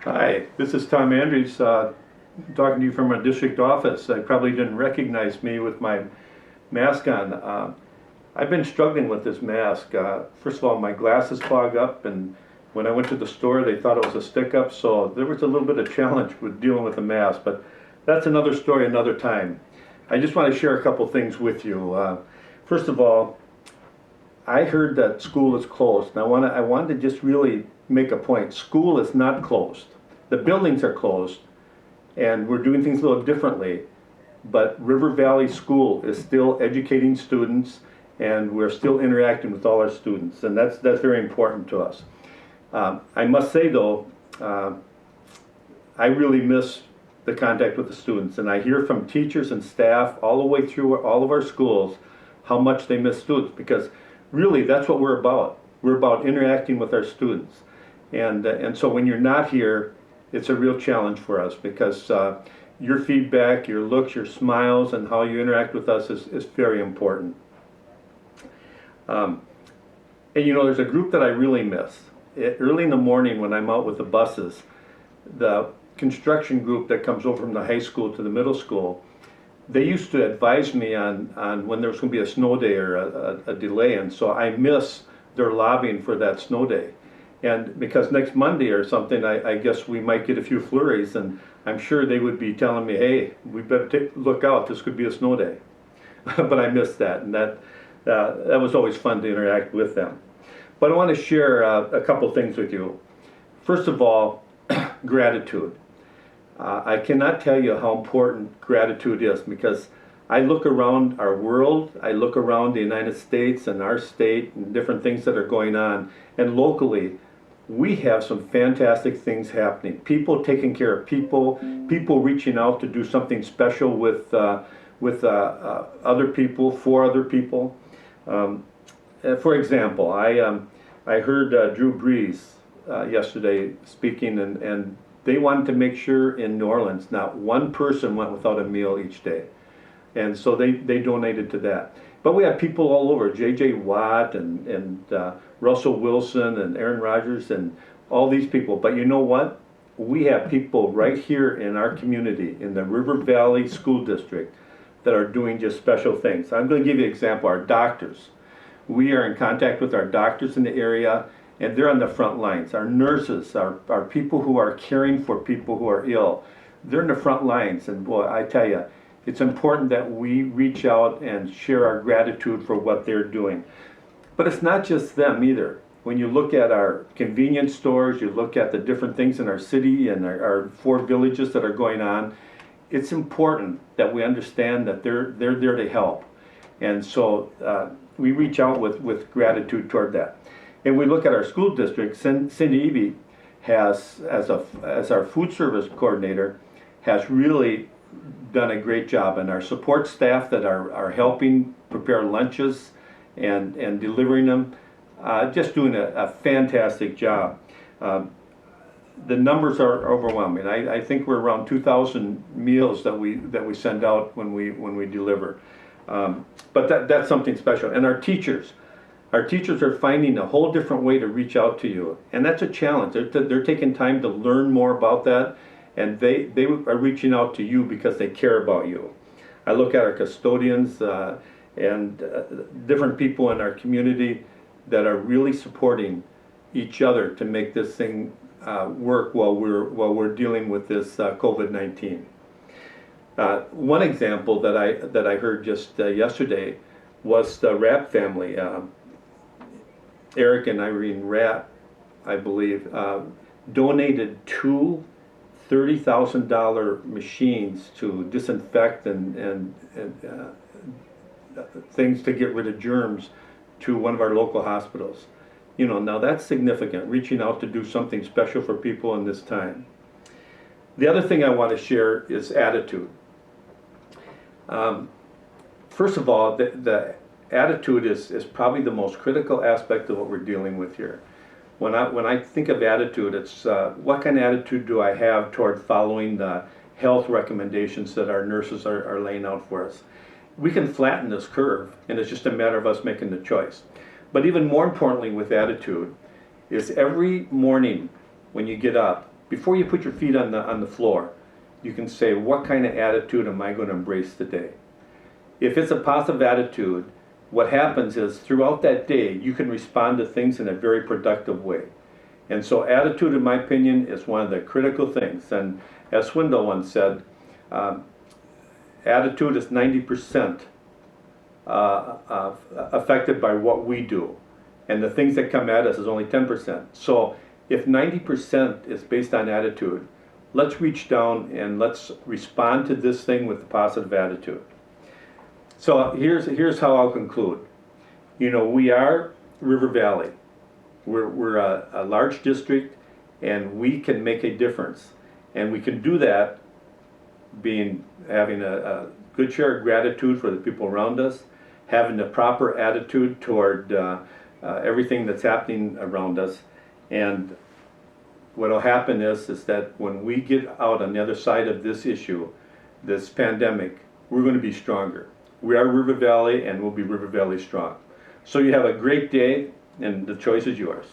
Hi, this is Tom Andrews, talking to you from our district office. I probably didn't recognize me with my mask on. I've been struggling with this mask. First of all, my glasses fog up, and when I went to the store, they thought it was a stick-up, so there was a little bit of challenge with dealing with the mask, but that's another story, another time. I just want to share a couple things with you. First of all, I heard that school is closed, and I wanted to just really make a point. School is not closed. The buildings are closed, and we're doing things a little differently, but River Valley School is still educating students, and we're still interacting with all our students, and that's very important to us. I must say though, I really miss the contact with the students, and I hear from teachers and staff all the way through all of our schools how much they miss students, because really that's what we're about. We're about interacting with our students, and so when you're not here, it's a real challenge for us because your feedback, your looks, your smiles, and how you interact with us is very important. And you know, there's a group that I really miss. Early in the morning when I'm out with the buses, the construction group that comes over from the high school to the middle school, they used to advise me on when there was going to be a snow day or a delay, and so I miss their lobbying for that snow day. And because next Monday or something, I guess we might get a few flurries, and I'm sure they would be telling me, hey, we better look out, this could be a snow day. But I missed that, and that was always fun to interact with them. But I want to share a couple things with you. First of all, gratitude. I cannot tell you how important gratitude is, because I look around our world, I look around the United States and our state and different things that are going on, and locally, we have some fantastic things happening. People taking care of people, people reaching out to do something special with other people, for other people. For example, I heard Drew Brees yesterday speaking, and they wanted to make sure in New Orleans not one person went without a meal each day. And so they donated to that. But we have people all over, J.J. Watt and Russell Wilson and Aaron Rodgers and all these people. But you know what? We have people right here in our community, in the River Valley School District, that are doing just special things. I'm going to give you an example. Our doctors. We are in contact with our doctors in the area, and they're on the front lines. Our nurses, our people who are caring for people who are ill, they're in the front lines. And boy, I tell you, it's important that we reach out and share our gratitude for what they're doing. But it's not just them either. When you look at our convenience stores, you look at the different things in our city and our 4 villages that are going on, it's important that we understand that they're there to help. And so we reach out with gratitude toward that. And we look at our school district. Cindy Eby has, as our food service coordinator, has really done a great job, and our support staff that are helping prepare lunches and delivering them, just doing a fantastic job. The numbers are overwhelming. I think we're around 2,000 meals that we send out when we deliver. But that's something special. And our teachers are finding a whole different way to reach out to you, and that's a challenge. They're taking time to learn more about that, and they are reaching out to you because they care about you. I look at our custodians and different people in our community that are really supporting each other to make this thing work while we're dealing with this COVID-19. One example that I heard just yesterday was the Rapp family. Eric and Irene Rapp, I believe, donated 2 $30,000 machines to disinfect and things to get rid of germs to one of our local hospitals. You know, now that's significant, reaching out to do something special for people in this time. The other thing I want to share is attitude. First of all, the attitude is probably the most critical aspect of what we're dealing with here. When I think of attitude, it's what kind of attitude do I have toward following the health recommendations that our nurses are laying out for us. We can flatten this curve, and it's just a matter of us making the choice. But even more importantly with attitude is every morning when you get up, before you put your feet on the floor, you can say, what kind of attitude am I going to embrace today? If it's a positive attitude, what happens is throughout that day, you can respond to things in a very productive way. And so attitude, in my opinion, is one of the critical things. And as Swindoll once said, attitude is 90% affected by what we do. And the things that come at us is only 10%. So if 90% is based on attitude, let's reach down and let's respond to this thing with a positive attitude. So here's how I'll conclude. You know, we are River Valley. We're a large district, and we can make a difference. And we can do that having a good share of gratitude for the people around us, having the proper attitude toward everything that's happening around us. And what will happen is that when we get out on the other side of this issue, this pandemic, we're going to be stronger. We are River Valley, and we'll be River Valley strong. So you have a great day, and the choice is yours.